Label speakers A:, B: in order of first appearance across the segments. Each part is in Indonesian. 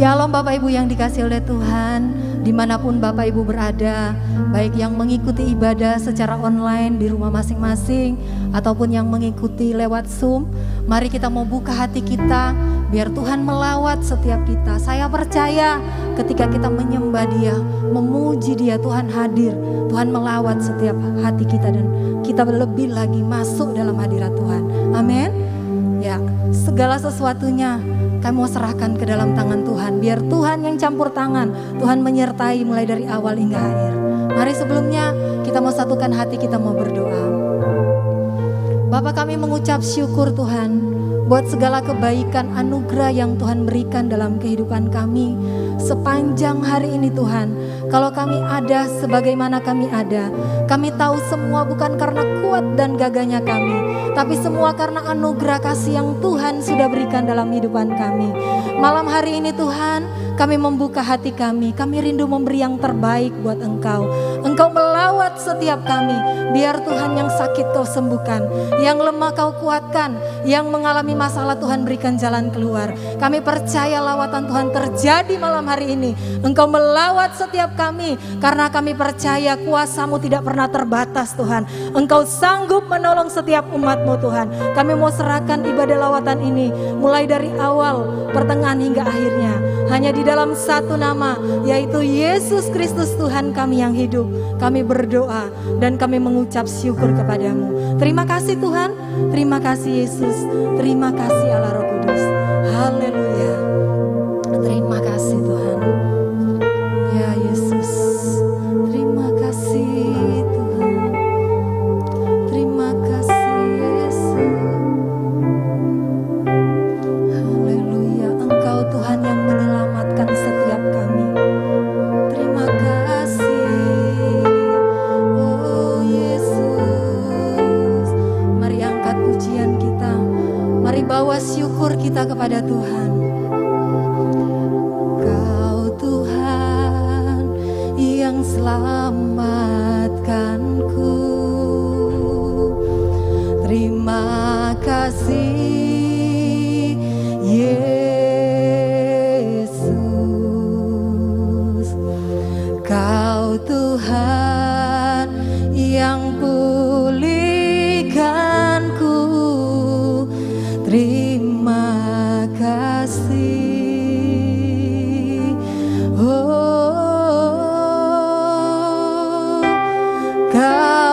A: Shalom Bapak Ibu yang dikasihi oleh Tuhan, dimanapun Bapak Ibu berada, baik yang mengikuti ibadah secara online di rumah masing-masing ataupun yang mengikuti lewat Zoom. Mari kita mau buka hati kita biar Tuhan melawat setiap kita. Saya percaya ketika kita menyembah Dia, memuji Dia, Tuhan hadir, Tuhan melawat setiap hati kita dan kita lebih lagi masuk dalam hadirat Tuhan. Amin. Ya, segala sesuatunya kami mau serahkan ke dalam tangan Tuhan. Biar Tuhan yang campur tangan, Tuhan menyertai mulai dari awal hingga akhir. Mari sebelumnya kita mau satukan hati, kita mau berdoa. Bapa, kami mengucap syukur Tuhan buat segala kebaikan anugerah yang Tuhan berikan dalam kehidupan kami sepanjang hari ini Tuhan. Kalau kami ada sebagaimana kami ada, kami tahu semua bukan karena kuat dan gagahnya kami, tapi semua karena anugerah kasih yang Tuhan sudah berikan dalam kehidupan kami. Malam hari ini Tuhan, kami membuka hati kami rindu memberi yang terbaik buat Engkau. Engkau melawat setiap kami, biar Tuhan yang sakit Kau sembuhkan, yang lemah Kau kuatkan, yang mengalami masalah Tuhan berikan jalan keluar. Kami percaya lawatan Tuhan terjadi malam hari ini. Engkau melawat setiap kami, karena kami percaya kuasa-Mu tidak pernah terbatas Tuhan. Engkau sanggup menolong setiap umat-Mu Tuhan. Kami mau serahkan ibadah lawatan ini mulai dari awal, pertengahan hingga akhirnya hanya di dalam satu nama, yaitu Yesus Kristus Tuhan kami yang hidup. Kami berdoa dan kami mengucap syukur kepadamu. Terima kasih Tuhan, terima kasih Yesus, terima kasih Allah Roh Kudus. Haleluya. Terima kasih Tuhan. Ya Yesus, terima kasih Tuhan. Terima kasih Yesus. Haleluya. Engkau Tuhan yang menyelamatkan setiap kami. Terima kasih. Oh Yesus. Mari angkat pujian kita. Mari bawa syukur kita kepada Tuhan. Kau Tuhan yang selamatkanku. Terima kasih Yesus. Kau Tuhan yang pulihkanku. Terima kasih. Oh, Kau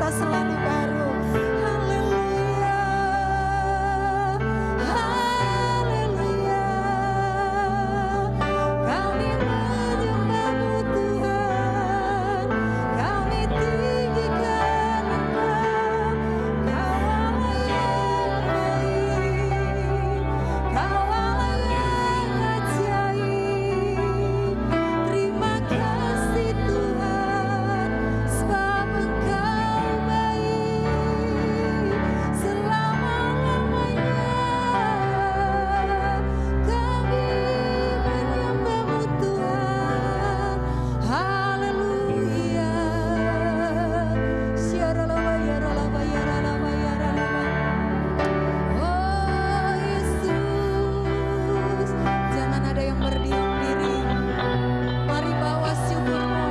A: kita selalu baru. Haleluya, haleluya. Kami menyembah-Mu Tuhan, kami tinggikan Engkau. Kau Allah yang baik, Kau Allah yang ajaib. Terima kasih Tuhan, sebab Engkau baik selama-lamanya. Kami menyembah-Mu Tuhan. Haleluya. Oh Yesus, jangan ada yang berdiam diri. Mari bawa syukur-Mu,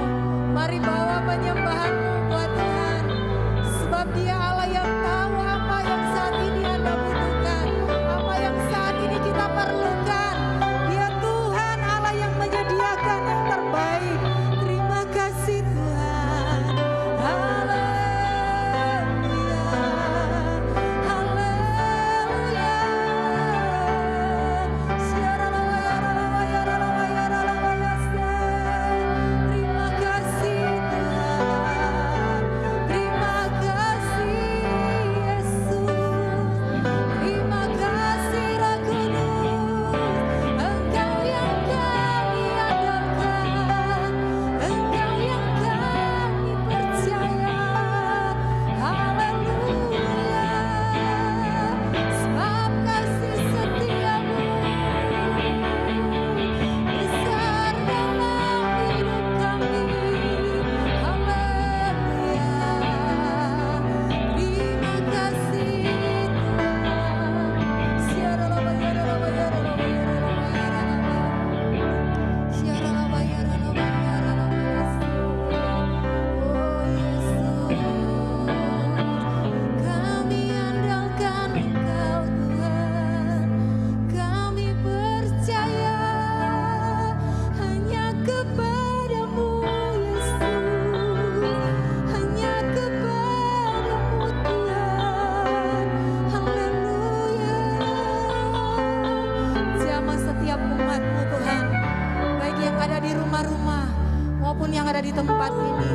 A: mari bawa penyembahan-Mu buat Tuhan. Sebab Dia Allah yang tahu apa yang saat ini Anda butuhkan, apa yang saat ini kita perlukan. Dia Tuhan Allah yang menyediakan yang terbaik. Terima kasih Tuhan. Haleluya, haleluya. Terima kasih Tuhan, terima kasih Yesus, terima kasih Roh Kudus. Engkau yang kami andalkan, Engkau yang kami percaya. Haleluya, sebab kasih setia-Mu besar dalam hidup kami. Haleluya, terima kasih Oh Yesus, kami andalkan Engkau Tuhan, kami percaya hanya kepada-Mu Yesus, hanya kepada-Mu Tuhan. Haleluya. Jamah setiap umat-Mu Tuhan, baik yang ada di rumah-rumah maupun yang ada di tempat ini,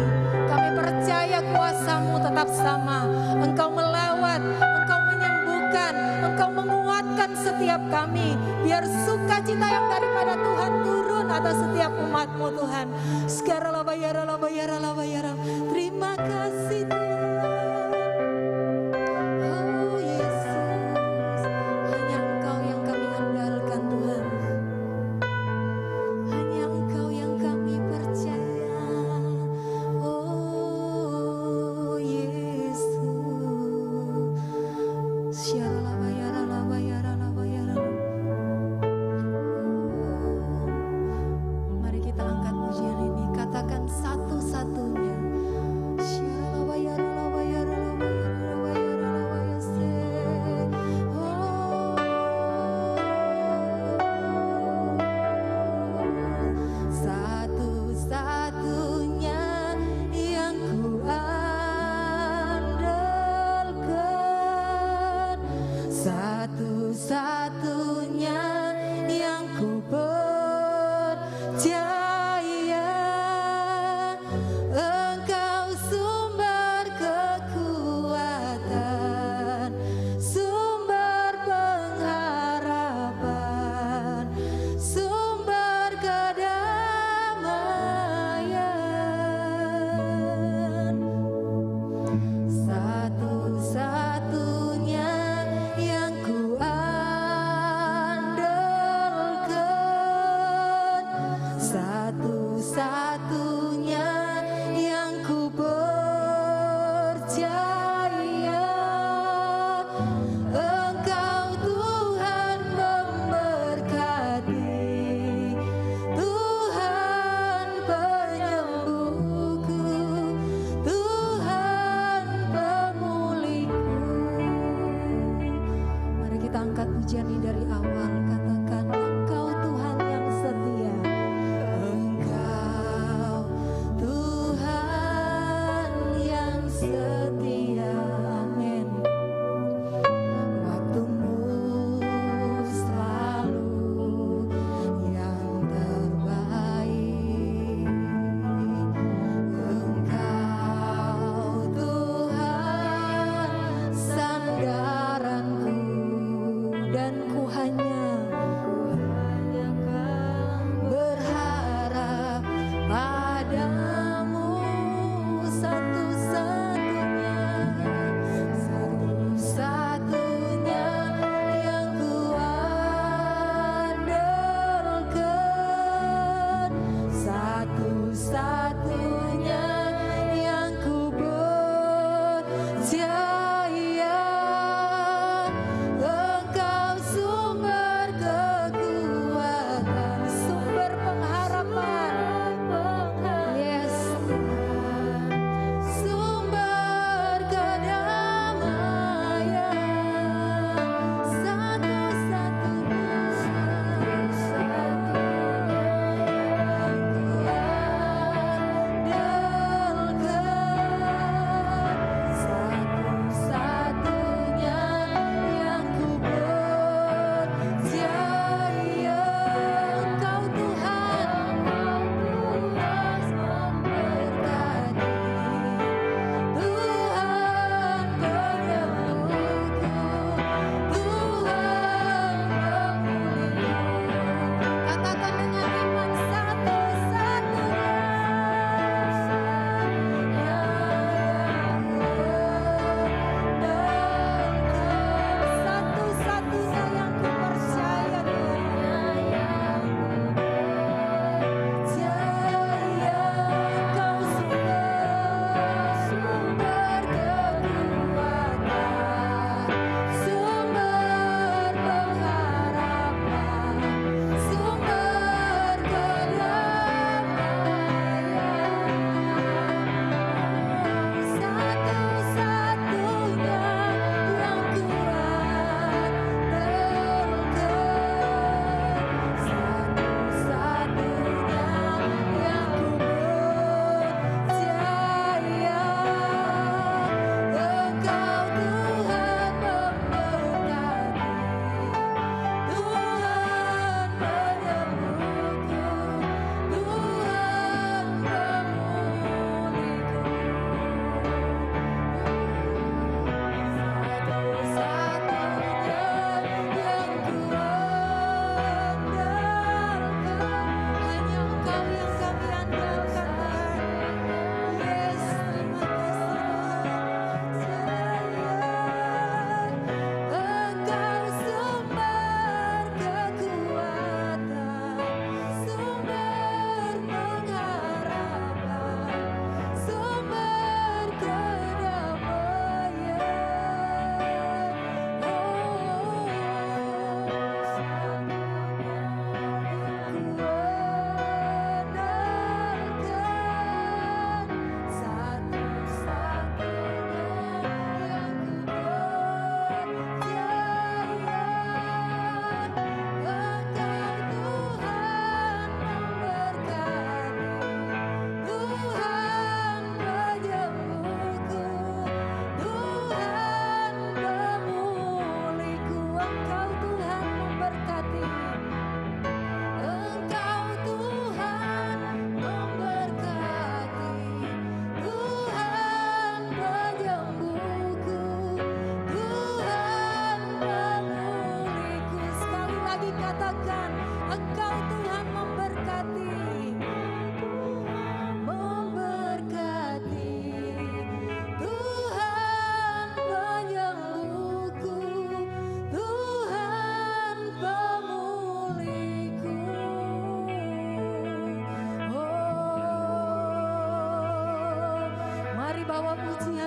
A: kami percaya kuasa-Mu tetap sama. Engkau melawat, Engkau menyembuhkan, Engkau menguatkan setiap kami. Biar sukacita yang daripada Tuhan turun atas setiap umat-Mu Tuhan. Sekarang terima kasih Tuhan. Oh Yesus, hanya Engkau yang kami andalkan Tuhan, hanya Engkau yang kami percaya. Oh Yesus, mari kita angkat pujian ini, katakan satu-satunya. Satu-satunya yang ku andalkan, satu-satunya yang ku percaya. Engkau sumber kekuatan, sumber pengharapan, sumber kedamaian. Satu-satunya yang ku andalkan, satu-satunya yang ku percaya. Engkau Tuhan memberkati, Tuhan penyembuhku, Tuhan pemulihku. Mari kita angkat pujian ini dari awal, katakan Engkau Tuhan yang setia. Engkau Tuhan yang setia.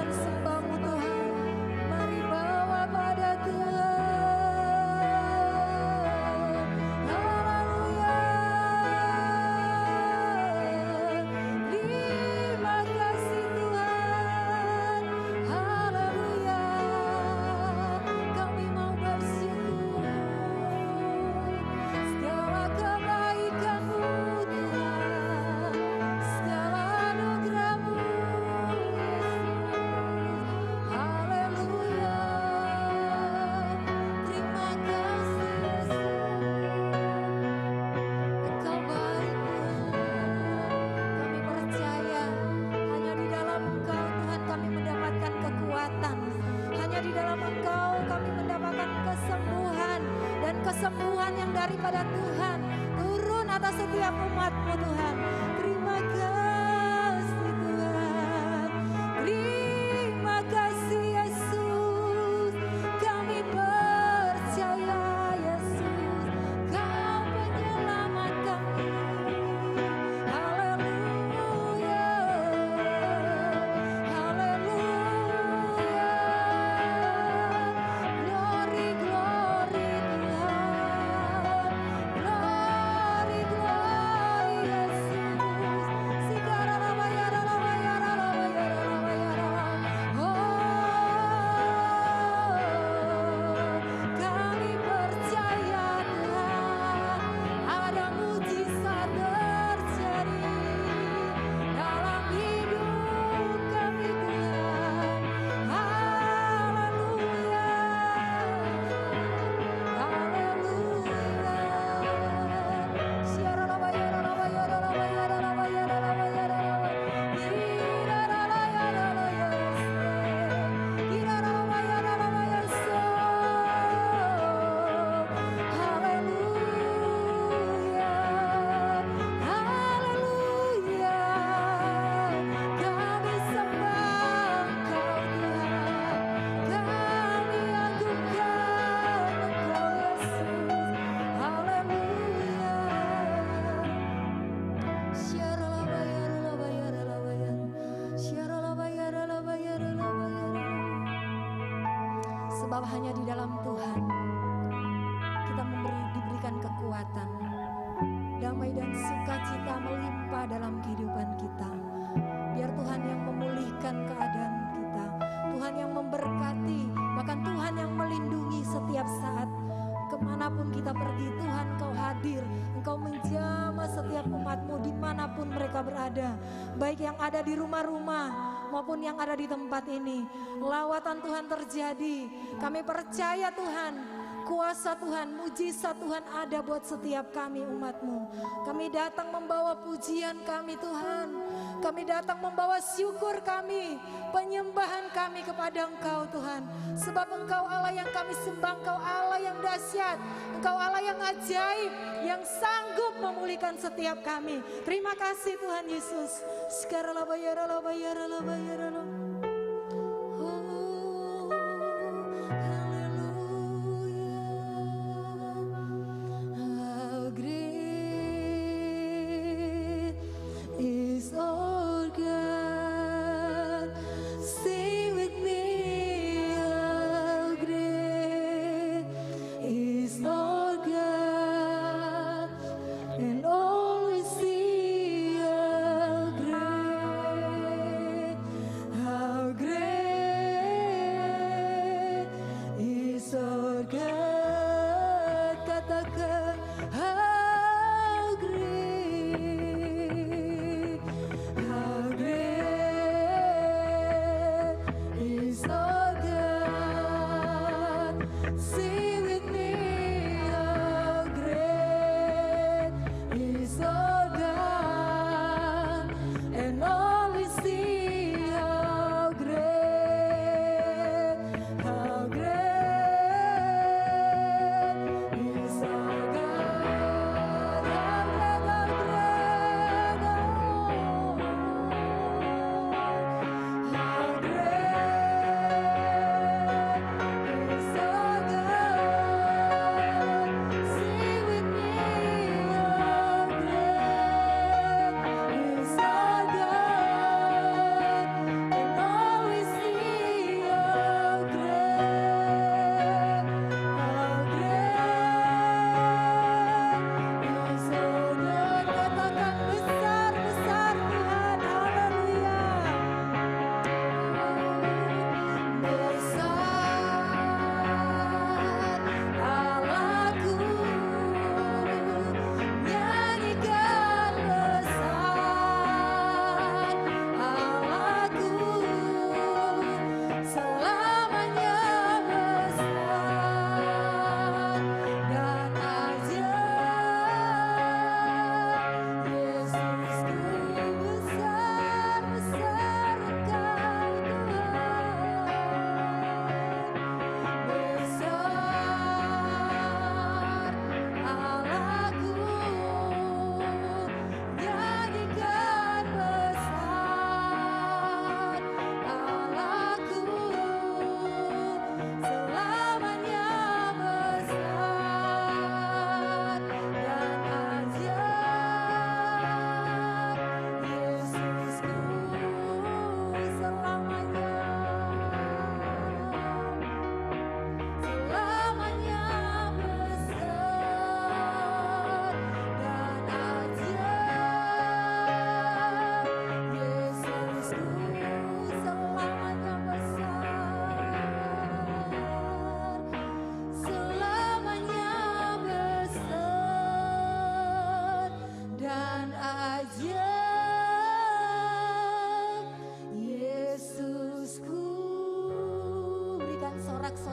A: dan sembah-Mu Tuhan. Mari bawa pada Tuhan. Haleluya. Terima kasih Tuhan. Haleluya. Kami mau bersyukur segala kebaikan-Mu Tuhan, segala anugerah-Mu Yesus. Haleluya. Terima kasih Yesus. Engkau baik Tuhan. Kami percaya hanya di dalam Engkau Tuhan kami mendapatkan kekuatan. Hanya di dalam Engkau kami mendapatkan kesembuhan, dan kesembuhan yang daripada Tuhan turun atas setiap umat-Mu Tuhan. Terima kasih Tuhan. Terima kasih Yesus. Kami percaya Yesus, Kau penyelamat kami. Haleluya. Haleluya. Glory, glory Tuhan. Glory, glory Yesus. Sigara lava yara lava yara lava yara lava yara. Kami percaya Tuhan, ada mujizat terjadi dalam hidup kami Tuhan. Haleluya. Haleluya. Siara lava yara lava yara lava yara lava yara lava yara lava. Ira lava yara lava yes. Ira lava yara lava yes. Haleluya. Haleluya. Kami sembah Engkau Tuhan. Kami agungkan Engkau Yesus. Haleluya. Syara lava yara lava yara lava yara. Syara lava yara lava yara lava yara. Sebab hanya di dalam Tuhan kita diberikan kekuatan, damai dan sukacita melimpah dalam kehidupan kita. Biar Tuhan yang memulihkan keadaan kita, Tuhan yang memberkati, bahkan Tuhan yang melindungi setiap saat. Kemanapun kita pergi, Tuhan Kau hadir. Engkau menjamah setiap umat-Mu dimanapun mereka berada, baik yang ada di rumah-rumah maupun yang ada di tempat ini. Lawatan Tuhan terjadi. Kami percaya Tuhan, kuasa Tuhan, mujizat Tuhan ada buat setiap kami umat-Mu. Kami datang membawa pujian kami Tuhan. Kami datang membawa syukur kami, penyembahan kami kepada Engkau Tuhan. Sebab Engkau Allah yang kami sembah, Engkau Allah yang dahsyat, Engkau Allah yang ajaib, yang sanggup memulihkan setiap kami. Terima kasih Tuhan Yesus. Sekarang la bayara la bayara la bayara la.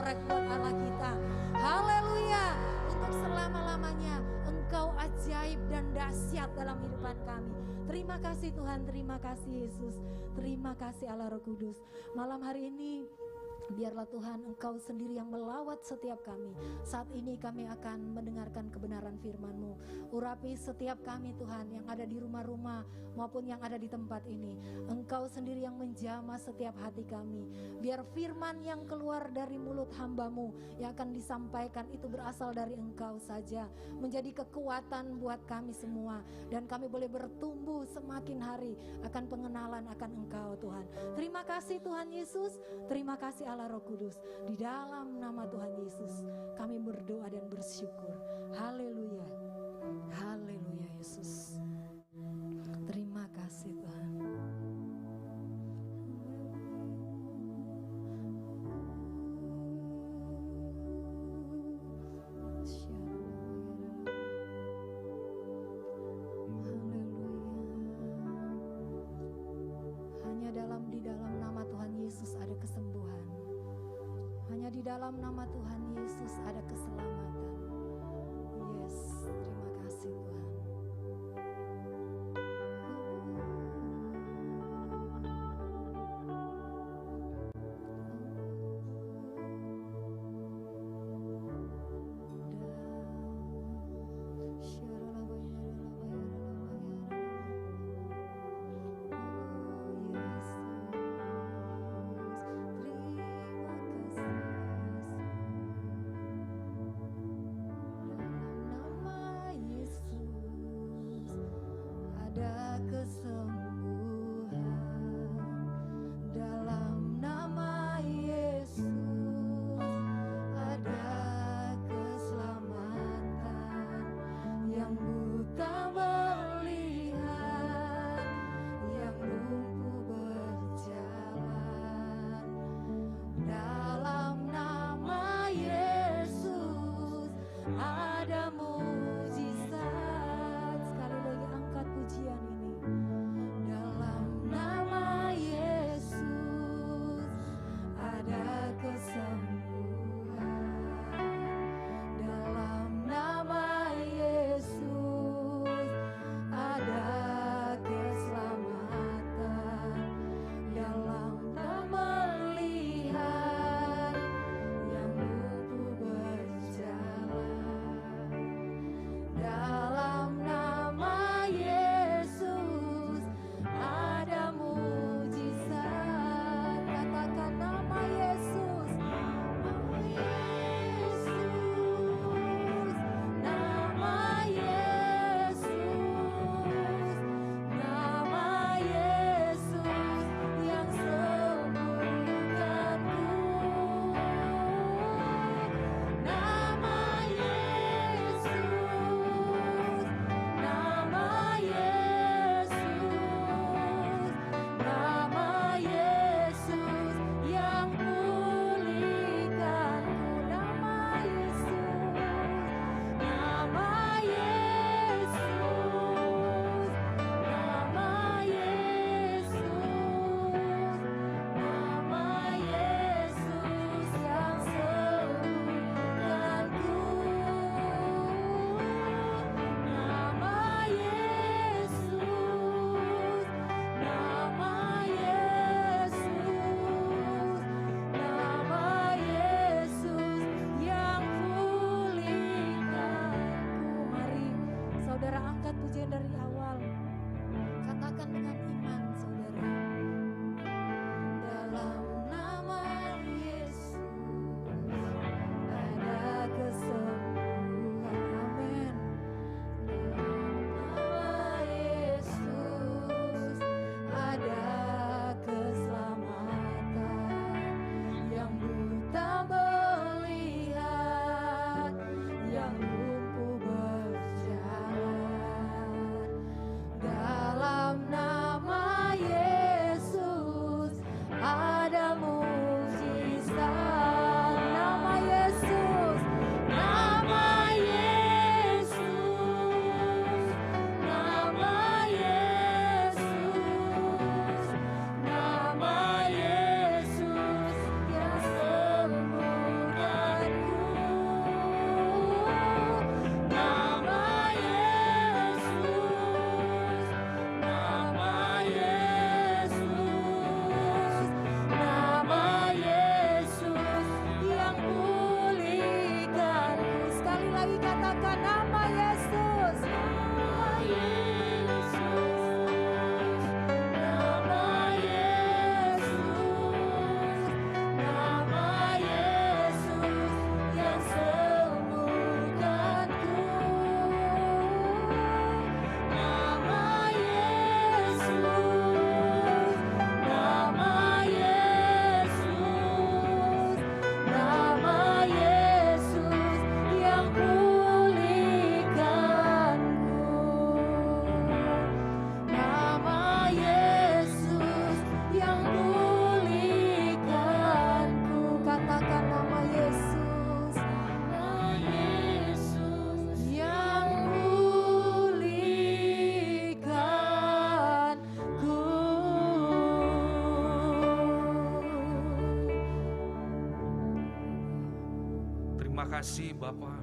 A: tercorek buat Allah kita. Haleluya. Untuk selama-lamanya Engkau ajaib dan dahsyat dalam kehidupan kami. Terima kasih Tuhan, terima kasih Yesus, terima kasih Allah Roh Kudus. Malam hari ini biarlah Tuhan Engkau sendiri yang melawat setiap kami. Saat ini kami akan mendengarkan kebenaran firman-Mu. Urapi setiap kami Tuhan yang ada di rumah-rumah maupun yang ada di tempat ini. Engkau sendiri yang menjamah setiap hati kami. Biar firman yang keluar dari mulut hamba-Mu yang akan disampaikan itu berasal dari Engkau saja. Menjadi kekuatan buat kami semua. Dan kami boleh bertumbuh semakin hari akan pengenalan akan Engkau Tuhan. Terima kasih Tuhan Yesus. Terima kasih Allah Roh Kudus. Di dalam nama Tuhan Yesus kami berdoa dan bersyukur. Haleluya. Haleluya Yesus. Terima kasih Tuhan. Di dalam nama Tuhan Yesus ada kesembuhan. Hanya di dalam nama Tuhan Yesus ada keselamatan. Yes, terima kasih Tuhan.
B: Terima kasih Bapa.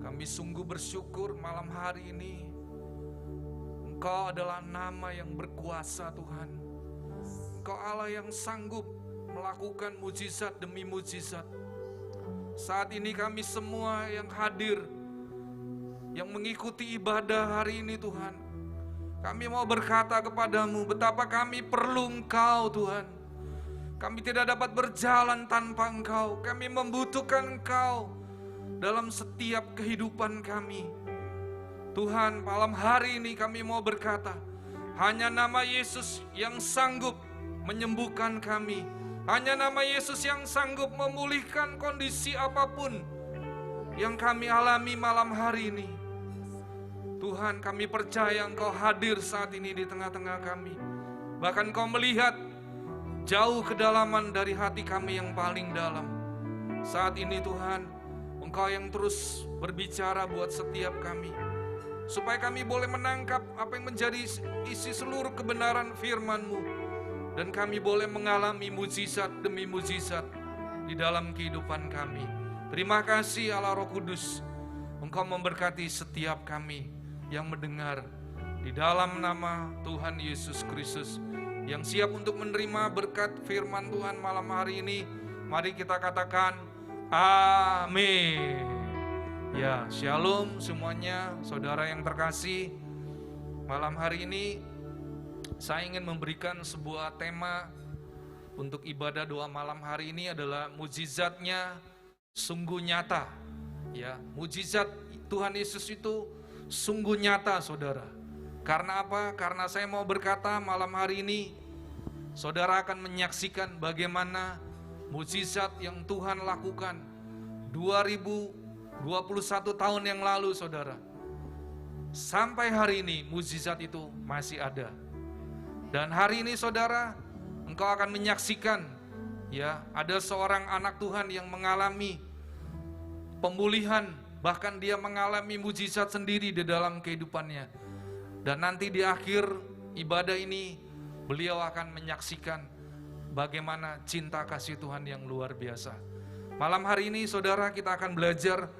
B: Kami sungguh bersyukur malam hari ini Engkau adalah nama yang berkuasa Tuhan. Engkau Allah yang sanggup melakukan mujizat demi mujizat. Saat ini kami semua yang hadir, yang mengikuti ibadah hari ini Tuhan, kami mau berkata kepadamu betapa kami perlu Engkau Tuhan. Kami tidak dapat berjalan tanpa Engkau. Kami membutuhkan Engkau dalam setiap kehidupan kami. Tuhan, malam hari ini kami mau berkata, hanya nama Yesus yang sanggup menyembuhkan kami. Hanya nama Yesus yang sanggup memulihkan kondisi apapun yang kami alami malam hari ini. Tuhan, kami percaya Engkau hadir saat ini di tengah-tengah kami. Bahkan Engkau melihat jauh kedalaman dari hati kami yang paling dalam. Saat ini Tuhan, Engkau yang terus berbicara buat setiap kami, supaya kami boleh menangkap apa yang menjadi isi seluruh kebenaran firman-Mu, dan kami boleh mengalami mujizat demi mujizat di dalam kehidupan kami. Terima kasih Allah Roh Kudus, Engkau memberkati setiap kami yang mendengar di dalam nama Tuhan Yesus Kristus, yang siap untuk menerima berkat firman Tuhan malam hari ini. Mari kita katakan amin. Ya, shalom semuanya, saudara yang terkasih. Malam hari ini saya ingin memberikan sebuah tema untuk ibadah doa malam hari ini adalah mujizatnya sungguh nyata. Ya, mujizat Tuhan Yesus itu sungguh nyata, saudara. Karena apa? Karena saya mau berkata malam hari ini, saudara akan menyaksikan bagaimana mujizat yang Tuhan lakukan 2021 tahun yang lalu, saudara. Sampai hari ini mujizat itu masih ada. Dan hari ini saudara, engkau akan menyaksikan, ya, ada seorang anak Tuhan yang mengalami pemulihan, bahkan dia mengalami mujizat sendiri di dalam kehidupannya. Dan nanti di akhir ibadah ini, beliau akan menyaksikan bagaimana cinta kasih Tuhan yang luar biasa. Malam hari ini saudara, kita akan belajar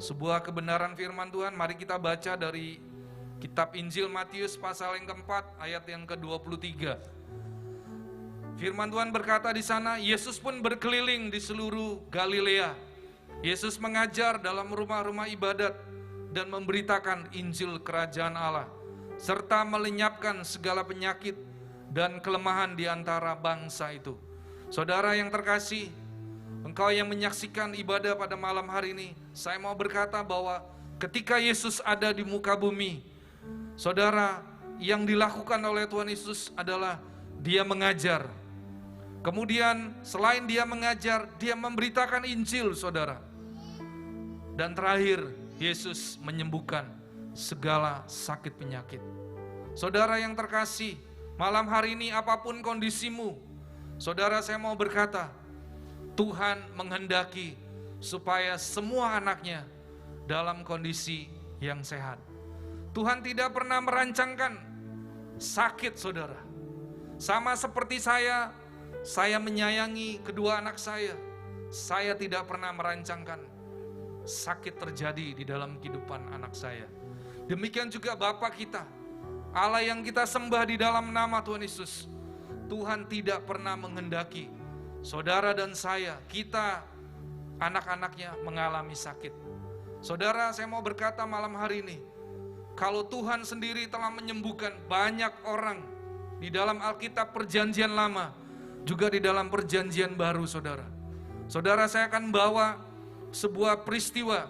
B: sebuah kebenaran firman Tuhan. Mari kita baca dari kitab Injil Matius pasal yang keempat ayat yang ke-23. Firman Tuhan berkata di sana, Yesus pun berkeliling di seluruh Galilea. Yesus mengajar dalam rumah-rumah ibadat dan memberitakan Injil kerajaan Allah, serta melenyapkan segala penyakit dan kelemahan di antara bangsa itu. Saudara yang terkasih, engkau yang menyaksikan ibadah pada malam hari ini, saya mau berkata bahwa ketika Yesus ada di muka bumi, saudara, yang dilakukan oleh Tuhan Yesus adalah dia mengajar. Kemudian selain dia mengajar, dia memberitakan Injil, saudara. Dan terakhir, Yesus menyembuhkan segala sakit penyakit. Saudara yang terkasih, malam hari ini apapun kondisimu, saudara, saya mau berkata, Tuhan menghendaki supaya semua anaknya dalam kondisi yang sehat. Tuhan tidak pernah merancangkan sakit, saudara. Sama seperti saya menyayangi kedua anak saya tidak pernah merancangkan sakit terjadi di dalam kehidupan anak saya. Demikian juga Bapa kita, Allah yang kita sembah di dalam nama Tuhan Yesus. Tuhan tidak pernah menghendaki saudara dan saya, kita anak-anaknya mengalami sakit. Saudara, saya mau berkata malam hari ini, kalau Tuhan sendiri telah menyembuhkan banyak orang di dalam Alkitab Perjanjian Lama, juga di dalam Perjanjian Baru, saudara. Saudara, saya akan bawa sebuah peristiwa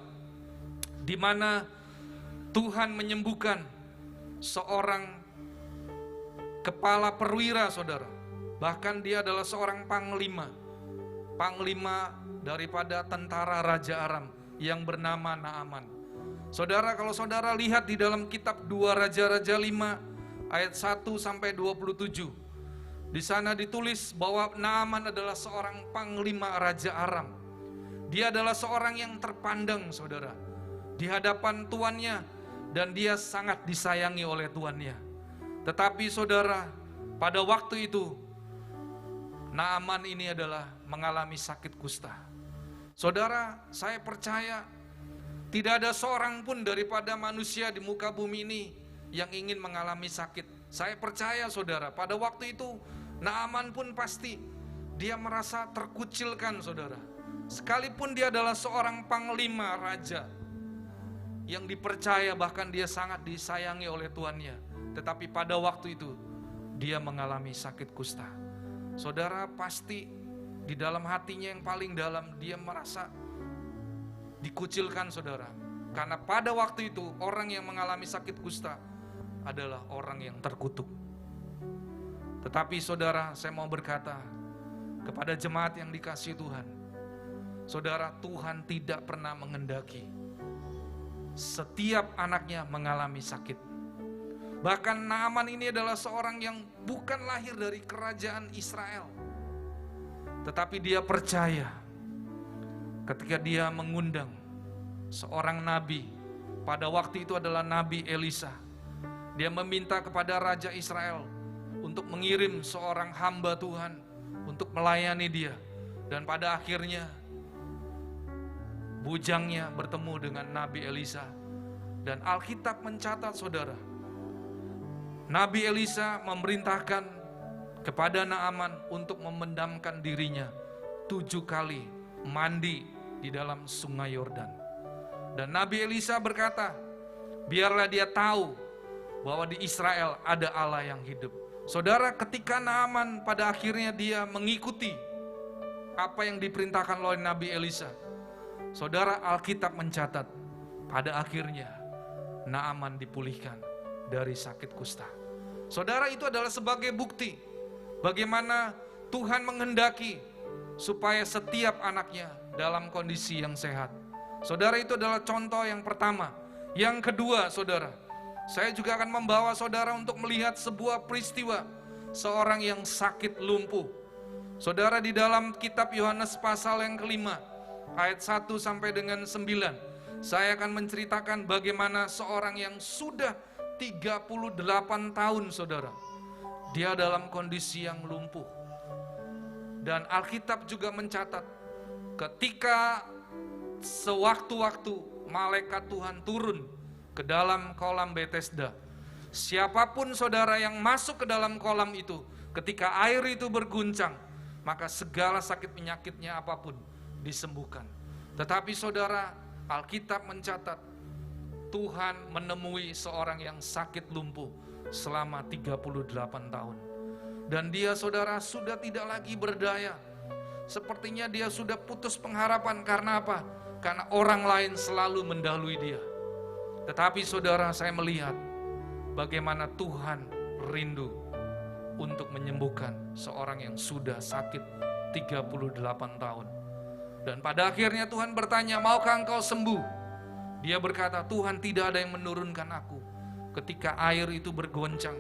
B: di mana Tuhan menyembuhkan seorang kepala perwira, saudara. Bahkan dia adalah seorang panglima daripada tentara Raja Aram yang bernama Naaman. Saudara, kalau saudara lihat di dalam kitab 2 Raja-Raja 5 ayat 1 sampai 27, di sana ditulis bahwa Naaman adalah seorang panglima Raja Aram. Dia adalah seorang yang terpandang, saudara, di hadapan tuannya, dan dia sangat disayangi oleh tuannya. Tetapi saudara, pada waktu itu Naaman ini adalah mengalami sakit kusta. Saudara, saya percaya tidak ada seorang pun daripada manusia di muka bumi ini yang ingin mengalami sakit. Saya percaya saudara, pada waktu itu Naaman pun pasti dia merasa terkucilkan saudara. Sekalipun dia adalah seorang panglima raja yang dipercaya, bahkan dia sangat disayangi oleh tuannya, tetapi pada waktu itu dia mengalami sakit kusta. Saudara, pasti di dalam hatinya yang paling dalam dia merasa dikucilkan saudara. Karena pada waktu itu orang yang mengalami sakit kusta adalah orang yang terkutuk. Tetapi saudara, saya mau berkata kepada jemaat yang dikasihi Tuhan, saudara, Tuhan tidak pernah menghendaki setiap anaknya mengalami sakit. Bahkan Naaman ini adalah seorang yang bukan lahir dari kerajaan Israel, tetapi dia percaya ketika dia mengundang seorang nabi, pada waktu itu adalah Nabi Elisa. Dia meminta kepada Raja Israel untuk mengirim seorang hamba Tuhan untuk melayani dia. Dan pada akhirnya bujangnya bertemu dengan Nabi Elisa. Dan Alkitab mencatat saudara, Nabi Elisa memerintahkan kepada Naaman untuk memendamkan dirinya 7 kali mandi di dalam sungai Yordan. Dan Nabi Elisa berkata, biarlah dia tahu bahwa di Israel ada Allah yang hidup. Saudara, ketika Naaman pada akhirnya dia mengikuti apa yang diperintahkan oleh Nabi Elisa, saudara, Alkitab mencatat pada akhirnya Naaman dipulihkan dari sakit kusta. Saudara, itu adalah sebagai bukti bagaimana Tuhan menghendaki supaya setiap anaknya dalam kondisi yang sehat. Saudara, itu adalah contoh yang pertama. Yang kedua, saudara, saya juga akan membawa saudara untuk melihat sebuah peristiwa seorang yang sakit lumpuh. Saudara, di dalam kitab Yohanes pasal yang kelima, ayat 1 sampai dengan 9, saya akan menceritakan bagaimana seorang yang sudah 38 tahun, saudara, dia dalam kondisi yang lumpuh. Dan Alkitab juga mencatat ketika sewaktu-waktu malaikat Tuhan turun ke dalam kolam Bethesda, siapapun saudara yang masuk ke dalam kolam itu, ketika air itu berguncang, maka segala sakit penyakitnya apapun disembuhkan. Tetapi saudara, Alkitab mencatat Tuhan menemui seorang yang sakit lumpuh selama 38 tahun. Dan dia, saudara, sudah tidak lagi berdaya. Sepertinya dia sudah putus pengharapan. Karena apa? Karena orang lain selalu mendahului dia. Tetapi saudara, saya melihat bagaimana Tuhan rindu untuk menyembuhkan seorang yang sudah sakit 38 tahun. Dan pada akhirnya Tuhan bertanya, maukah engkau sembuh? Dia berkata, Tuhan, tidak ada yang menurunkan aku. Ketika air itu bergoncang,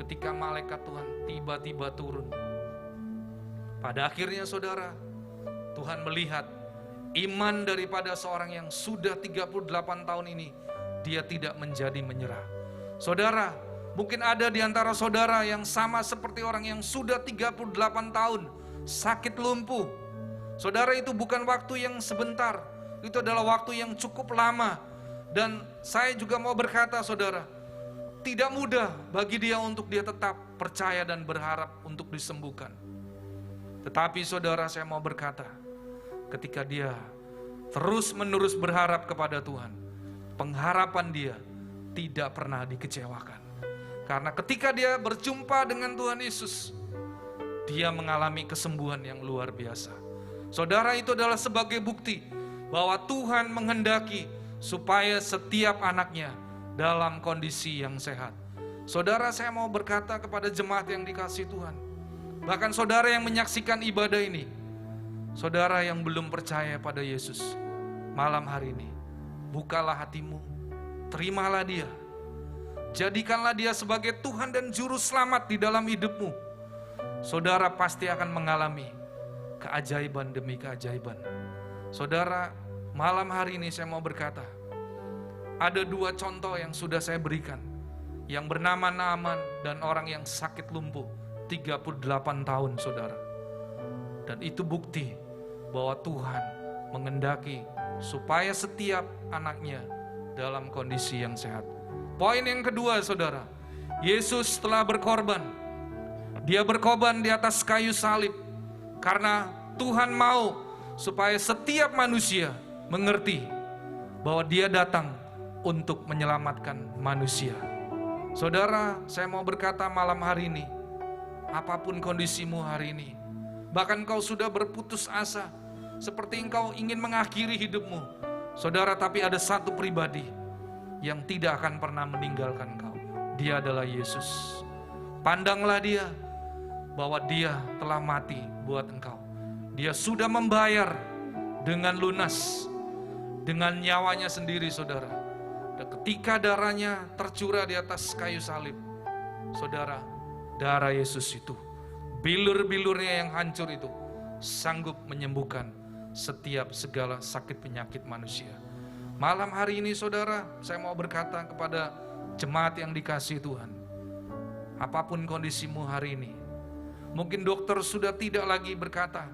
B: ketika malaikat Tuhan tiba-tiba turun. Pada akhirnya saudara, Tuhan melihat iman daripada seorang yang sudah 38 tahun ini, dia tidak menjadi menyerah. Saudara, mungkin ada di antara saudara yang sama seperti orang yang sudah 38 tahun sakit lumpuh. Saudara, itu bukan waktu yang sebentar, itu adalah waktu yang cukup lama. Dan saya juga mau berkata saudara, tidak mudah bagi dia untuk dia tetap percaya dan berharap untuk disembuhkan. Tetapi saudara, saya mau berkata, ketika dia terus menerus berharap kepada Tuhan, pengharapan dia tidak pernah dikecewakan. Karena ketika dia berjumpa dengan Tuhan Yesus, dia mengalami kesembuhan yang luar biasa. Saudara, itu adalah sebagai bukti bahwa Tuhan menghendaki supaya setiap anaknya dalam kondisi yang sehat. Saudara, saya mau berkata kepada jemaat yang dikasihi Tuhan, bahkan saudara yang menyaksikan ibadah ini, saudara yang belum percaya pada Yesus, malam hari ini, bukalah hatimu, terimalah dia, jadikanlah dia sebagai Tuhan dan Juru Selamat di dalam hidupmu. Saudara pasti akan mengalami keajaiban demi keajaiban. Saudara, malam hari ini saya mau berkata, ada 2 contoh yang sudah saya berikan, yang bernama Naaman dan orang yang sakit lumpuh 38 tahun, saudara. Dan itu bukti bahwa Tuhan mengendaki supaya setiap anaknya dalam kondisi yang sehat. Poin yang kedua, saudara, Yesus telah berkorban. Dia berkorban di atas kayu salib karena Tuhan mau supaya setiap manusia mengerti bahwa Dia datang untuk menyelamatkan manusia. Saudara, saya mau berkata malam hari ini, apapun kondisimu hari ini, bahkan kau sudah berputus asa, seperti engkau ingin mengakhiri hidupmu, saudara, tapi ada satu pribadi yang tidak akan pernah meninggalkan kau. Dia adalah Yesus. Pandanglah Dia, bahwa Dia telah mati buat engkau. Dia sudah membayar dengan lunas, dengan nyawanya sendiri, saudara. Dan ketika darahnya tercurah di atas kayu salib, saudara, darah Yesus itu, bilur-bilurnya yang hancur itu, sanggup menyembuhkan setiap segala sakit penyakit manusia. Malam hari ini, saudara, saya mau berkata kepada jemaat yang dikasihi Tuhan, apapun kondisimu hari ini, mungkin dokter sudah tidak lagi berkata,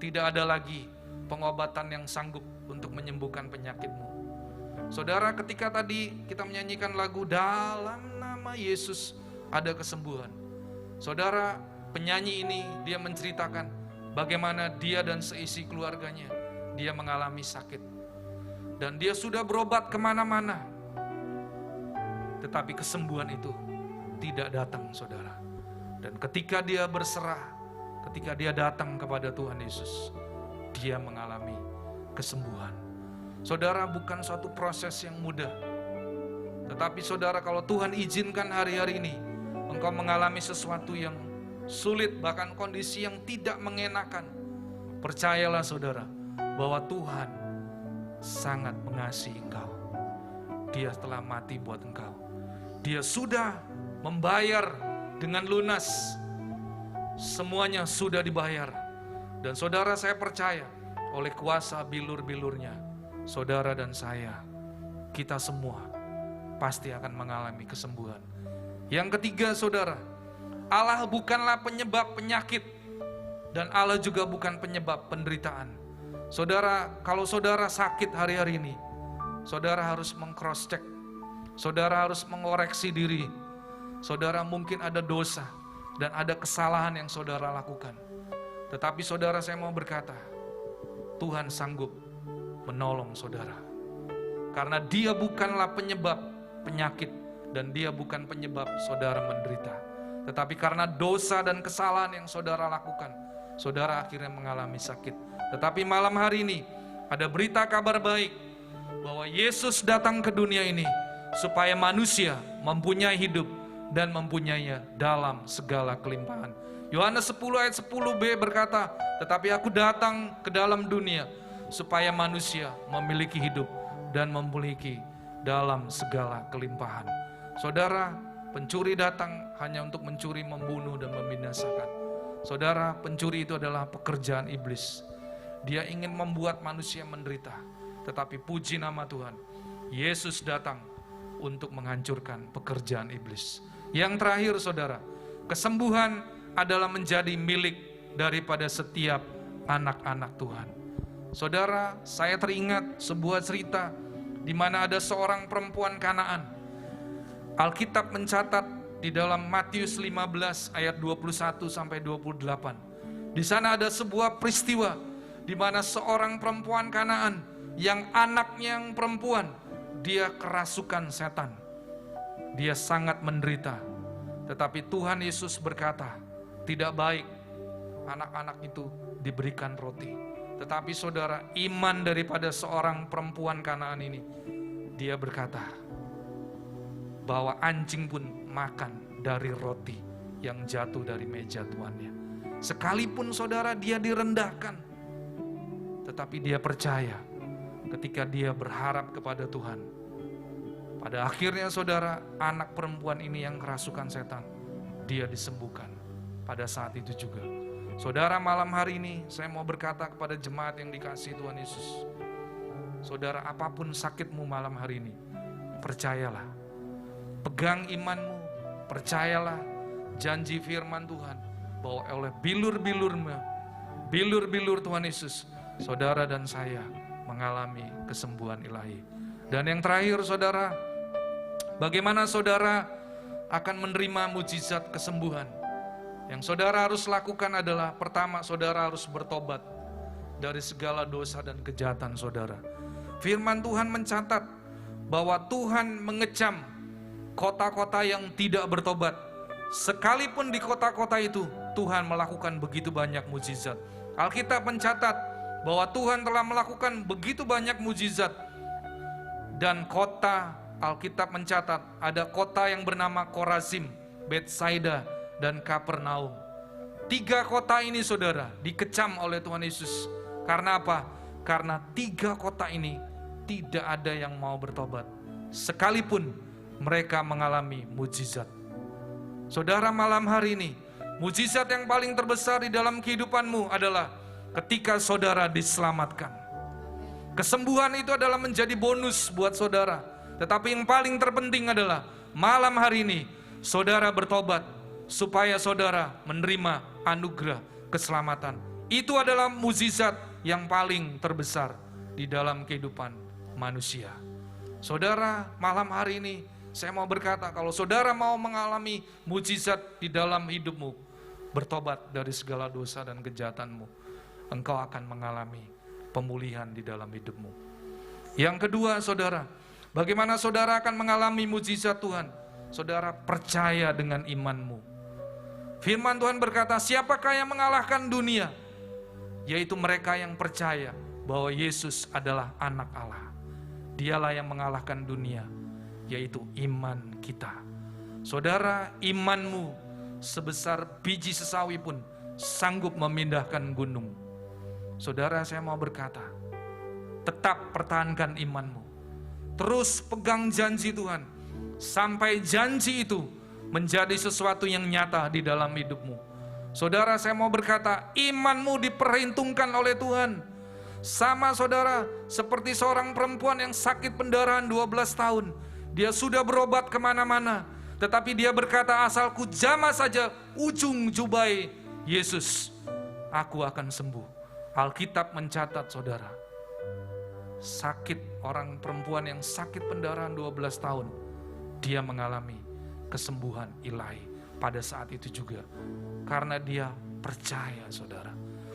B: tidak ada lagi pengobatan yang sanggup untuk menyembuhkan penyakitmu. Saudara, ketika tadi kita menyanyikan lagu dalam nama Yesus ada kesembuhan. Saudara, penyanyi ini dia menceritakan bagaimana dia dan seisi keluarganya, dia mengalami sakit. Dan dia sudah berobat kemana-mana. Tetapi kesembuhan itu tidak datang, saudara. Dan ketika dia berserah, ketika dia datang kepada Tuhan Yesus, dia mengalami kesembuhan. Saudara, bukan suatu proses yang mudah. Tetapi saudara, kalau Tuhan izinkan hari-hari ini engkau mengalami sesuatu yang sulit, bahkan kondisi yang tidak mengenakan, percayalah saudara, bahwa Tuhan sangat mengasihi engkau. Dia telah mati buat engkau. Dia sudah membayar dengan lunas. Semuanya sudah dibayar. Dan saudara, saya percaya oleh kuasa bilur-bilurnya, saudara dan saya, kita semua pasti akan mengalami kesembuhan. Yang ketiga, saudara, Allah bukanlah penyebab penyakit dan Allah juga bukan penyebab penderitaan. Saudara, kalau saudara sakit hari-hari ini, saudara harus meng-cross check. Saudara harus mengoreksi diri. Saudara mungkin ada dosa dan ada kesalahan yang saudara lakukan. Tetapi saudara, saya mau berkata, Tuhan sanggup menolong saudara. Karena Dia bukanlah penyebab penyakit dan Dia bukan penyebab saudara menderita. Tetapi karena dosa dan kesalahan yang saudara lakukan, saudara akhirnya mengalami sakit. Tetapi malam hari ini ada berita kabar baik bahwa Yesus datang ke dunia ini supaya manusia mempunyai hidup dan mempunyainya dalam segala kelimpahan. Yohanes 10 ayat 10b berkata, tetapi aku datang ke dalam dunia supaya manusia memiliki hidup dan memiliki dalam segala kelimpahan. Saudara, pencuri datang hanya untuk mencuri, membunuh, dan membinasakan. Saudara, pencuri itu adalah pekerjaan iblis. Dia ingin membuat manusia menderita. Tetapi puji nama Tuhan, Yesus datang untuk menghancurkan pekerjaan iblis. Yang terakhir, saudara, kesembuhan adalah menjadi milik daripada setiap anak-anak Tuhan. Saudara, saya teringat sebuah cerita di mana ada seorang perempuan Kanaan. Alkitab mencatat di dalam Matius 15 ayat 21 sampai 28. Di sana ada sebuah peristiwa di mana seorang perempuan Kanaan yang anaknya yang perempuan, dia kerasukan setan. Dia sangat menderita. Tetapi Tuhan Yesus berkata, tidak baik anak-anak itu diberikan roti. Tetapi saudara, iman daripada seorang perempuan Kanaan ini, dia berkata bahwa anjing pun makan dari roti yang jatuh dari meja tuannya. Sekalipun saudara dia direndahkan, tetapi dia percaya ketika dia berharap kepada Tuhan. Pada akhirnya saudara, anak perempuan ini yang kerasukan setan, dia disembuhkan pada saat itu juga. Saudara, malam hari ini saya mau berkata kepada jemaat yang dikasihi Tuhan Yesus. Saudara, apapun sakitmu malam hari ini, percayalah. Pegang imanmu, percayalah janji firman Tuhan bahwa oleh bilur-bilur Tuhan Yesus, saudara dan saya mengalami kesembuhan ilahi. Dan yang terakhir saudara, bagaimana saudara akan menerima mujizat kesembuhan? Yang saudara harus lakukan adalah, pertama, saudara harus bertobat dari segala dosa dan kejahatan saudara. Firman Tuhan mencatat bahwa Tuhan mengecam kota-kota yang tidak bertobat. Sekalipun di kota-kota itu Tuhan melakukan begitu banyak mujizat. Alkitab mencatat bahwa Tuhan telah melakukan begitu banyak mujizat. Dan kota, Alkitab mencatat ada kota yang bernama Korazim, Betsaida, dan Kapernaum. 3 kota ini saudara dikecam oleh Tuhan Yesus. Karena apa? Karena 3 kota ini tidak ada yang mau bertobat, sekalipun mereka mengalami mujizat. Saudara, malam hari ini, mujizat yang paling terbesar di dalam kehidupanmu adalah ketika saudara diselamatkan. Kesembuhan itu adalah menjadi bonus buat saudara. Tetapi yang paling terpenting adalah malam hari ini saudara bertobat supaya saudara menerima anugerah keselamatan. Itu adalah mujizat yang paling terbesar di dalam kehidupan manusia. Saudara, malam hari ini saya mau berkata, kalau saudara mau mengalami mujizat di dalam hidupmu, bertobat dari segala dosa dan kejahatanmu, engkau akan mengalami pemulihan di dalam hidupmu. Yang kedua saudara, bagaimana saudara akan mengalami mujizat Tuhan? Saudara percaya dengan imanmu. Firman Tuhan berkata, siapakah yang mengalahkan dunia? Yaitu mereka yang percaya bahwa Yesus adalah anak Allah. Dialah yang mengalahkan dunia, yaitu iman kita. Saudara, imanmu sebesar biji sesawi pun sanggup memindahkan gunung. Saudara, saya mau berkata, tetap pertahankan imanmu. Terus pegang janji Tuhan, sampai janji itu menjadi sesuatu yang nyata di dalam hidupmu. Saudara, saya mau berkata, imanmu diperhitungkan oleh Tuhan. Sama saudara, seperti seorang perempuan yang sakit pendarahan 12 tahun. Dia sudah berobat kemana-mana, tetapi dia berkata, asalku jamah saja ujung jubai Yesus, aku akan sembuh. Alkitab mencatat saudara, sakit orang perempuan yang sakit pendarahan 12 tahun, dia mengalami kesembuhan ilahi pada saat itu juga. Karena dia percaya saudara.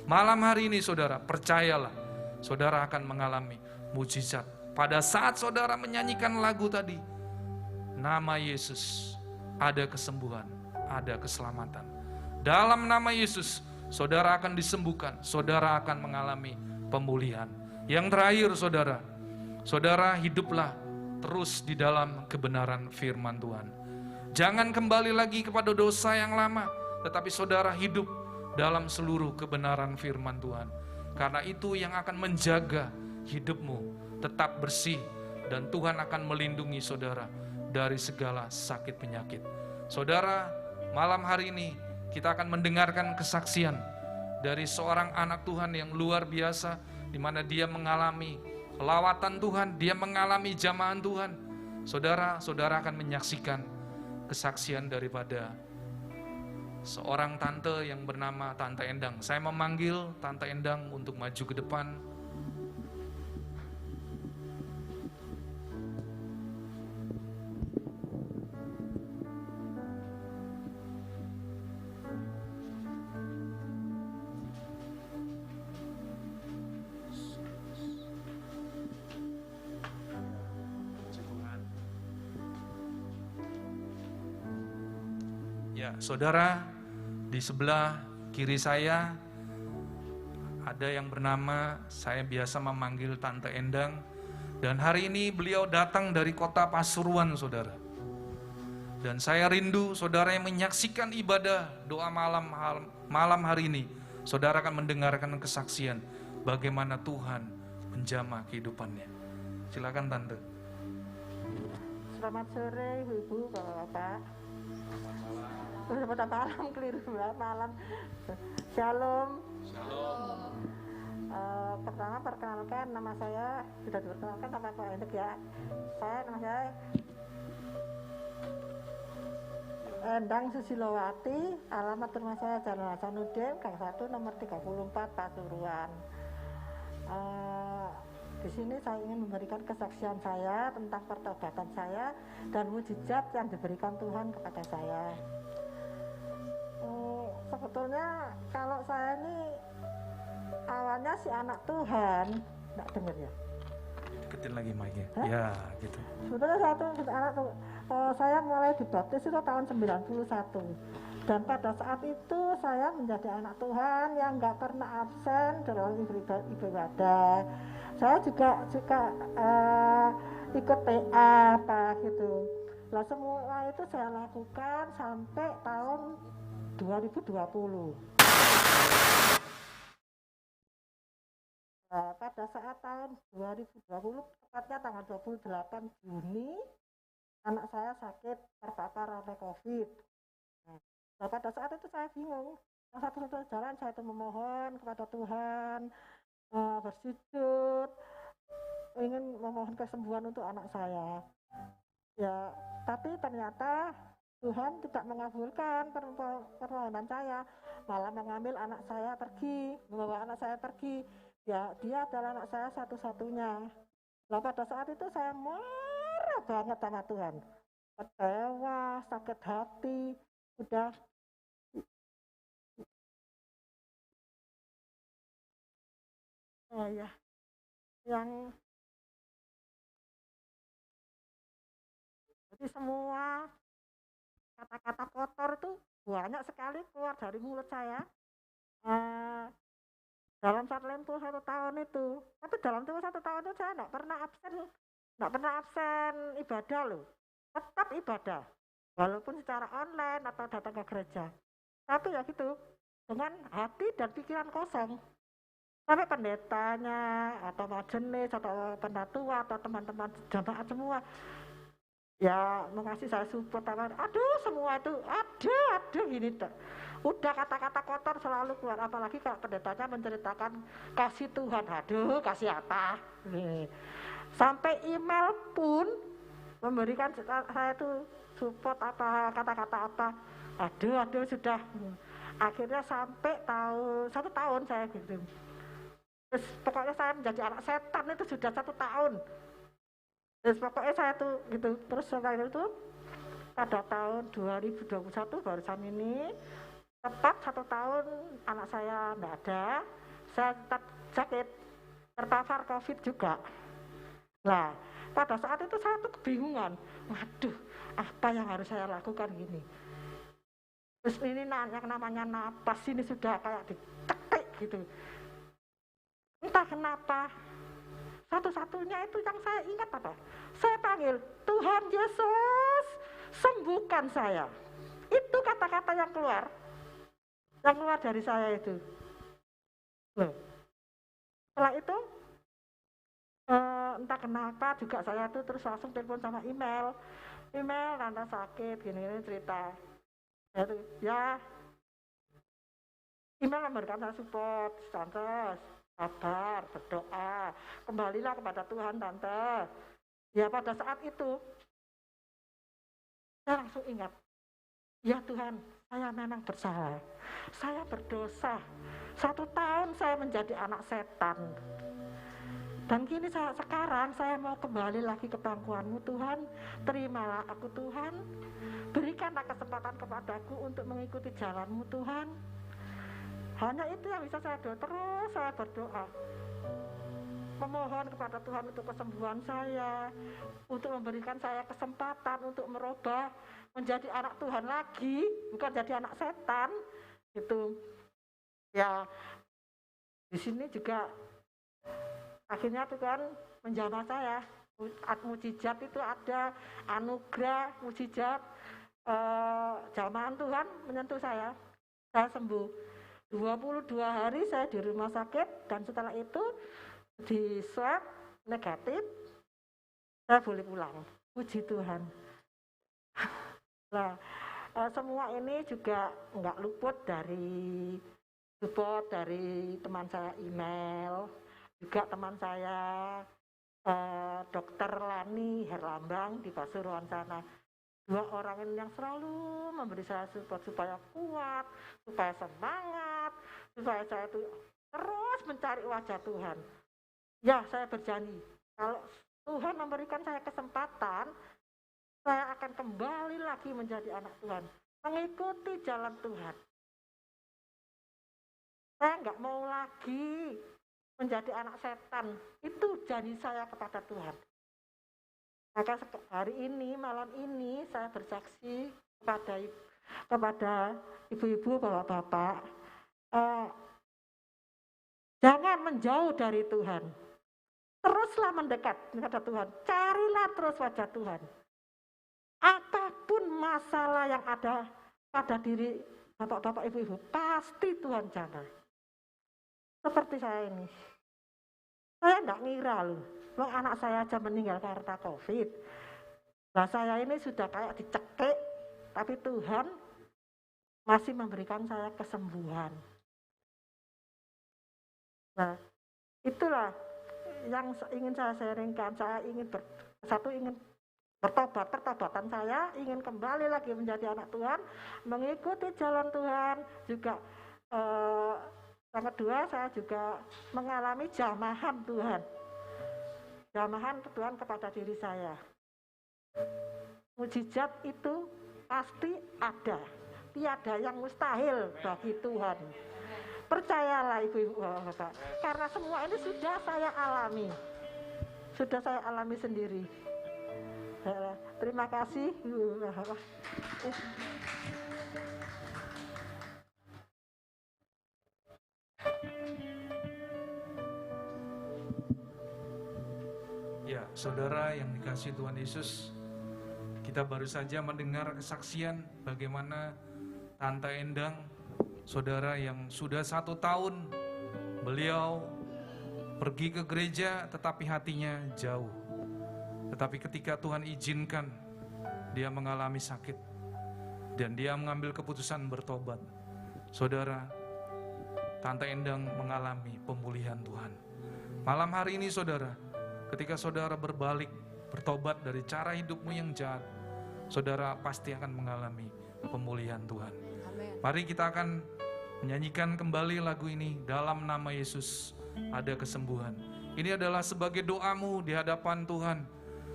B: Malam hari ini saudara, percayalah, saudara akan mengalami mujizat. Pada saat saudara menyanyikan lagu tadi, nama Yesus, ada kesembuhan, ada keselamatan. Dalam nama Yesus, saudara akan disembuhkan, saudara akan mengalami pemulihan. Yang terakhir saudara, saudara hiduplah terus di dalam kebenaran firman Tuhan. Jangan kembali lagi kepada dosa yang lama, tetapi saudara hidup dalam seluruh kebenaran firman Tuhan. Karena itu yang akan menjaga hidupmu tetap bersih, dan Tuhan akan melindungi saudara dari segala sakit penyakit. Saudara, malam hari ini kita akan mendengarkan kesaksian dari seorang anak Tuhan yang luar biasa, di mana dia mengalami lawatan Tuhan, dia mengalami jamahan Tuhan. Saudara akan menyaksikan kesaksian daripada seorang tante yang bernama Tante Endang. Saya memanggil Tante Endang untuk maju ke depan. Ya, saudara, di sebelah kiri saya ada yang bernama, saya biasa memanggil Tante Endang, dan hari ini beliau datang dari kota Pasuruan, saudara. Dan saya rindu saudara yang menyaksikan ibadah doa malam hari ini, saudara akan mendengarkan kesaksian bagaimana Tuhan menjamah kehidupannya. Silakan Tante.
C: Selamat sore Ibu, Bapak-bapak. Selamat malam, keliru malam. Shalom. Shalom. Pertama perkenalkan, nama saya sudah diperkenalkan sama Pak Endek ya. Nama saya Endang Susilowati, alamat rumah saya Jalan Hasanuddin, Gang 1 nomor 34 Pasuruan. Di sini saya ingin memberikan kesaksian saya tentang pertobatan saya dan mujizat yang diberikan Tuhan kepada saya. Sebetulnya kalau saya ini awalnya si anak Tuhan, nggak dengar ya?
B: Deketin lagi mic-nya. Ya, gitu.
C: Sebetulnya saya mulai dibaptis itu tahun 91. Dan pada saat itu saya menjadi anak Tuhan yang nggak pernah absen dalam ibadah. Saya juga ikut PA apa gitu. Lah semua itu saya lakukan sampai tahun 2020. Nah, pada saat tahun 2020, tepatnya tanggal 28 Juni, anak saya sakit terpapar oleh COVID. Nah, pada saat itu saya bingung. Yang satu-satunya jalan saya itu memohon kepada Tuhan, bersujud, ingin memohon kesembuhan untuk anak saya. Ya, tapi ternyata Tuhan tidak mengabulkan permohonan saya, malah mengambil anak saya pergi, membawa anak saya pergi. Ya, dia adalah anak saya satu-satunya. Nah, pada saat itu saya marah banget sama Tuhan, kecewa, sakit hati, udah. Oh ya, yang jadi semua kata-kata kotor itu banyak sekali keluar dari mulut saya dalam tempo 1 tahun itu. Tapi dalam tempo 1 tahun itu saya nggak pernah absen ibadah loh, tetap ibadah walaupun secara online atau datang ke gereja. Tapi ya gitu, dengan hati dan pikiran kosong. Sampai pendetanya atau majelis atau pendatua atau teman-teman jamaat semua ya mengasih saya support, aduh semua itu aduh gini tak. Udah kata-kata kotor selalu keluar, apalagi kalau pendetanya menceritakan kasih Tuhan, aduh kasih apa nih. Sampai email pun memberikan saya itu support apa, kata-kata apa, aduh sudah. Akhirnya sampai 1 tahun saya gitu. Terus pokoknya saya menjadi anak setan itu sudah 1 tahun. Terus pokoknya saya tuh gitu. Terus setelah itu pada tahun 2021 barusan ini, tepat 1 tahun anak saya enggak ada, saya tetap sakit, terpapar COVID juga. Nah, pada saat itu saya tuh kebingungan, waduh apa yang harus saya lakukan gini. Terus ini yang namanya napas ini sudah kayak diketik gitu. Entah kenapa, satu-satunya itu yang saya ingat apa? Saya panggil, Tuhan Yesus, sembuhkan saya. Itu kata-kata yang keluar dari saya itu. Loh. Setelah itu, entah kenapa juga saya tuh terus langsung telepon sama email, Tante sakit, gini cerita. Ya, email memberikan saya support, Tante. Sabar, berdoa, kembalilah kepada Tuhan Tante. Ya pada saat itu saya langsung ingat, ya Tuhan saya memang bersalah, saya berdosa, 1 tahun saya menjadi anak setan. Dan kini sekarang saya mau kembali lagi ke pangkuanmu Tuhan, terimalah aku Tuhan, berikanlah kesempatan kepadaku untuk mengikuti jalanmu Tuhan. Hanya itu yang bisa saya doa, terus saya berdoa. Memohon kepada Tuhan untuk kesembuhan saya, untuk memberikan saya kesempatan untuk merubah menjadi anak Tuhan lagi, bukan jadi anak setan. Gitu. Ya, di sini juga akhirnya Tuhan menjamah saya. Mujizat itu ada, anugerah, mujizat, jamahan Tuhan menyentuh saya sembuh. 22 hari saya di rumah sakit dan setelah itu di swab negatif, saya boleh pulang. Puji Tuhan. Nah, semua ini juga nggak luput dari support dari teman saya email, juga teman saya Dr. Lani Herlambang di Pasuruan sana. 2 orang ini yang selalu memberi saya support supaya kuat, supaya semangat, supaya saya itu terus mencari wajah Tuhan. Ya, saya berjanji. Kalau Tuhan memberikan saya kesempatan, saya akan kembali lagi menjadi anak Tuhan, mengikuti jalan Tuhan. Saya nggak mau lagi menjadi anak setan. Itu janji saya kepada Tuhan. Maka hari ini, malam ini, saya bersaksi kepada ibu-ibu, bapak-bapak, jangan menjauh dari Tuhan. Teruslah mendekat kepada Tuhan. Carilah terus wajah Tuhan. Apapun masalah yang ada pada diri bapak-bapak, ibu-ibu, pasti Tuhan jaga. Seperti saya ini. Saya enggak ngira loh. Anak saya aja meninggal karena COVID. Nah, saya ini sudah kayak dicekik, tapi Tuhan masih memberikan saya kesembuhan. Nah, itulah yang ingin saya sharingkan. Saya ingin ingin bertobat, pertobatan saya ingin kembali lagi menjadi anak Tuhan, mengikuti jalan Tuhan. Juga yang kedua, saya juga mengalami jamahan Tuhan. Jamahan Tuhan kepada diri saya. Mujizat itu pasti ada. Tiada yang mustahil bagi Tuhan. Percayalah ibu-ibu bapak, karena semua ini sudah saya alami. Sudah saya alami sendiri. Terima kasih.
B: Ya, saudara yang dikasihi Tuhan Yesus, kita baru saja mendengar kesaksian bagaimana Tante Endang, saudara yang sudah 1 tahun beliau pergi ke gereja tetapi hatinya jauh. Tetapi ketika Tuhan izinkan dia mengalami sakit dan dia mengambil keputusan bertobat, saudara, Tante Endang mengalami pemulihan Tuhan. Malam hari ini saudara, ketika saudara berbalik, bertobat dari cara hidupmu yang jahat, saudara pasti akan mengalami pemulihan Tuhan.
A: Amin.
B: Mari kita akan menyanyikan kembali lagu ini, Dalam Nama Yesus Ada Kesembuhan. Ini adalah sebagai doamu di hadapan Tuhan.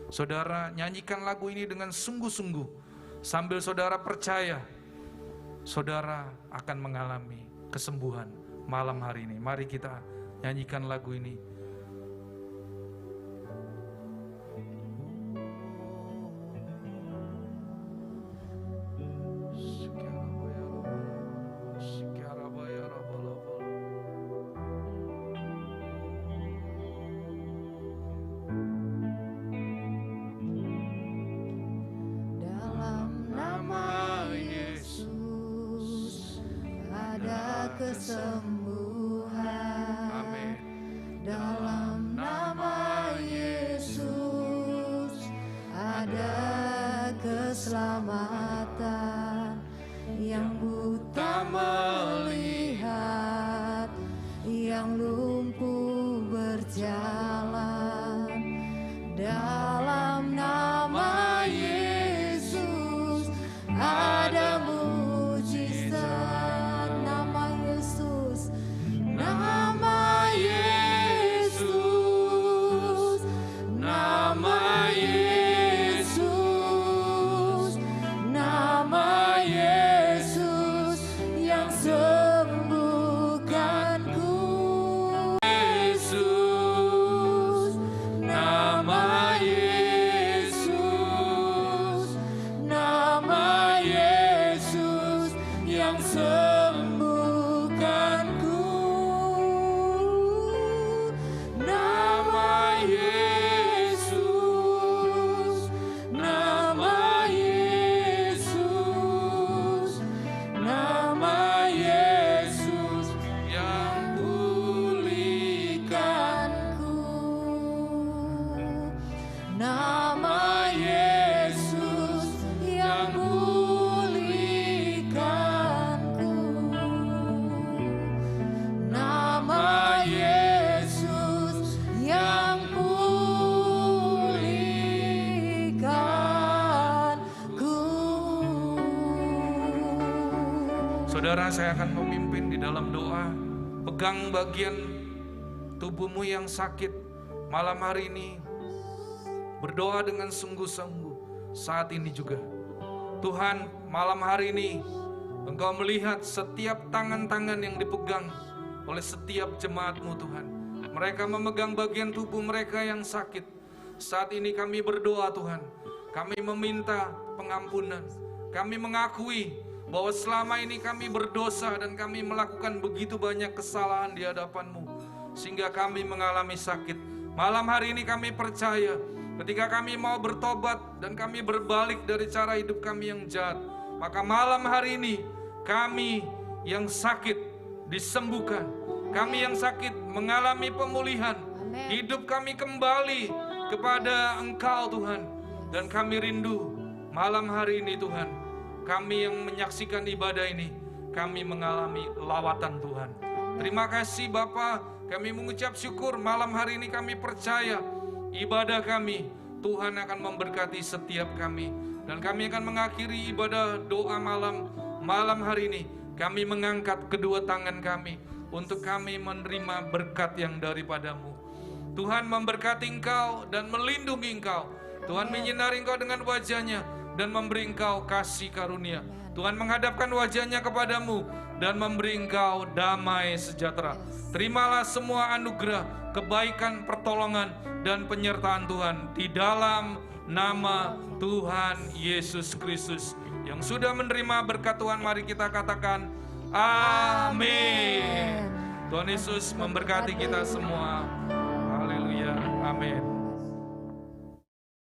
B: Saudara nyanyikan lagu ini dengan sungguh-sungguh, sambil saudara percaya, saudara akan mengalami kesembuhan malam hari ini. Mari kita nyanyikan lagu ini.
A: Kesembuhan.
B: Amin.
A: Dalam nama Yesus ada keselamatan. Yang buta melihat, yang lumpuh berjalan. Dalam nama Yesus ada mujizat. Nama Yesus, nama Yesus, nama Yesus yang sembuhkanku. Yesus, nama Yesus, nama Yesus yang sembuhkanku.
B: Saudara, saya akan memimpin di dalam doa. Pegang bagian tubuhmu yang sakit, malam hari ini berdoa dengan sungguh-sungguh saat ini juga. Tuhan, malam hari ini Engkau melihat setiap tangan-tangan yang dipegang oleh setiap jemaat-Mu Tuhan. Mereka memegang bagian tubuh mereka yang sakit. Saat ini kami berdoa Tuhan, kami meminta pengampunan. Kami mengakui bahwa selama ini kami berdosa dan kami melakukan begitu banyak kesalahan di hadapan-Mu, sehingga kami mengalami sakit. Malam hari ini kami percaya, ketika kami mau bertobat dan kami berbalik dari cara hidup kami yang jahat, maka malam hari ini kami yang sakit disembuhkan. Kami yang sakit mengalami pemulihan. Hidup kami kembali kepada Engkau Tuhan. Dan kami rindu malam hari ini Tuhan, kami yang menyaksikan ibadah ini, kami mengalami lawatan Tuhan. Terima kasih Bapa, kami mengucap syukur malam hari ini kami percaya ibadah kami, Tuhan akan memberkati setiap kami. Dan kami akan mengakhiri ibadah doa malam hari ini. Kami mengangkat kedua tangan kami untuk kami menerima berkat yang daripada-Mu. Tuhan memberkati Engkau dan melindungi Engkau. Tuhan menyinari Engkau dengan wajah-Nya dan memberi Engkau kasih karunia. Tuhan menghadapkan wajah-Nya kepadamu dan memberi Engkau damai sejahtera. Terimalah semua anugerah, kebaikan, pertolongan, dan penyertaan Tuhan di dalam nama Tuhan Yesus Kristus. Yang sudah menerima berkat Tuhan, mari kita katakan amin. Tuhan Yesus memberkati kita semua. Haleluya, amin.